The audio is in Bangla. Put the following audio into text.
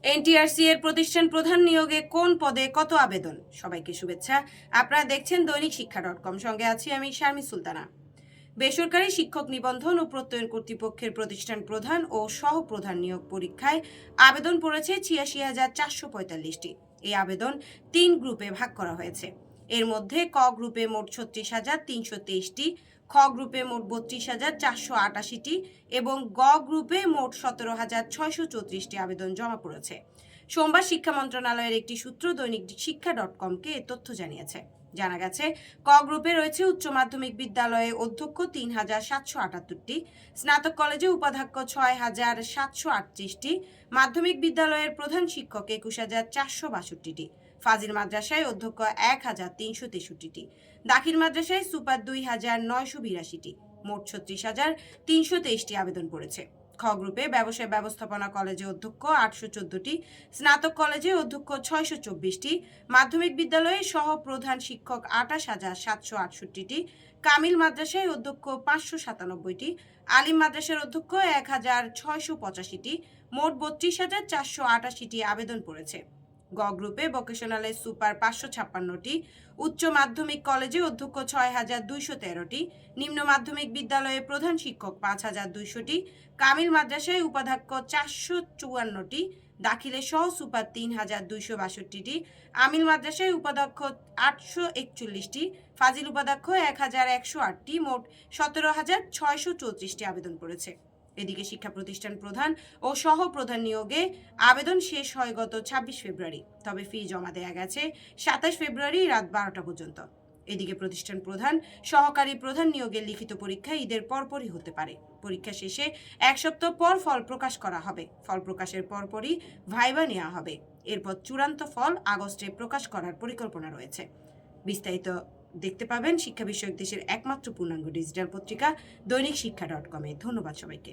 এনটিআরসি এর প্রতিষ্ঠান প্রধান নিয়োগে কোন পদে কত আবেদন? সবাইকে শুভেচ্ছা। আপনারা দেখছেন দৈনিক শিক্ষা.com, সঙ্গে আছি আমি শারমি সুলতানা। বেসরকারি শিক্ষক নিবন্ধন ও প্রত্যয়ন কর্তৃপক্ষের প্রতিষ্ঠান প্রধান ও সহপ্রধান নিয়োগ পরীক্ষায় আবেদন পড়েছে ৮৬,৪৪৫টি। এই আবেদন ৩ গ্রুপে ভাগ করা হয়েছে। এর মধ্যে ক গ্রুপে মোট ৩৬,৩২৩টি, খ গ্রুপে মোট ৩২,৪৮৮টি এবং গ গ্রুপে মোট ১৭,৬৩৪টি আবেদন জমা পড়েছে। সোমবার শিক্ষা মন্ত্রণালয়ের একটি সূত্র দৈনিক শিক্ষা.comকে এ তথ্য জানিয়েছে। জানা গেছে, ক গ্রুপে রয়েছে উচ্চ মাধ্যমিক বিদ্যালয়ে অধ্যক্ষ ৩,৭৭৮টি, স্নাতক কলেজে উপাধ্যক্ষ ৬,৭৩৮টি, মাধ্যমিক বিদ্যালয়ের প্রধান শিক্ষক ২১,৪৬২টি, ফাজিল মাদ্রাসায় অধ্যক্ষ ১,৩৬৩টি, দাখিল মাদ্রাসায় সুপার ২,৯৮২টি, মোট ৩৬,৩২৩টি আবেদন পড়েছে। খ গ্রুপে ব্যবসায় ব্যবস্থাপনা কলেজে অধ্যক্ষ ৮১৪টি, স্নাতক কলেজে অধ্যক্ষ ৬২৪টি, মাধ্যমিক বিদ্যালয়ে সহ প্রধান শিক্ষক ২৮,৭৬৮টি, কামিল মাদ্রাসায় অধ্যক্ষ ৫৯৭টি, আলিম মাদ্রাসার অধ্যক্ষ ১,৬৮৫টি, মোট ৩২,৪৮৮টি আবেদন পড়েছে। গ গ্রুপে ভোকেশনালে সুপার ৫৫৬টি, উচ্চ মাধ্যমিক কলেজে অধ্যক্ষ ৬,২১৩টি, নিম্ন মাধ্যমিক বিদ্যালয়ে প্রধান শিক্ষক ৫,২০০টি, কামিল মাদ্রাসায় উপাধ্যক্ষ ৪৫৪টি, দাখিলে সহ সুপার ৩,২৬২টি, আমিল মাদ্রাসায় উপাধ্যক্ষ ৮৪১টি, ফাজিল উপাধ্যক্ষ ১,১০৮টি, মোট ১৭,৬৩৪টি আবেদন পড়েছে। এদিকে শিক্ষা প্রতিষ্ঠান প্রধান ও সহপ্রধান নিয়োগে আবেদন শেষ হয় গত ২৬ ফেব্রুয়ারি, তবে ফি জমা দেয়া গেছে ২৭ ফেব্রুয়ারি রাত ১২টা পর্যন্ত। এদিকে প্রতিষ্ঠান প্রধান, সহকারী প্রধান নিয়োগের লিখিত পরীক্ষা ঈদের পরপরই হতে পারে। পরীক্ষা শেষে ১ সপ্তাহ পর ফল প্রকাশ করা হবে। ফল প্রকাশের পরপরই ভাইবা নেওয়া হবে। এরপর চূড়ান্ত ফল আগস্টে প্রকাশ করার পরিকল্পনা রয়েছে। বিস্তারিত দেখতে পাবেন শিক্ষা বিষয়ক দেশের একমাত্র পূর্ণাঙ্গ ডিজিটাল পত্রিকা দৈনিক শিক্ষা.com-এ। ধন্যবাদ সবাইকে।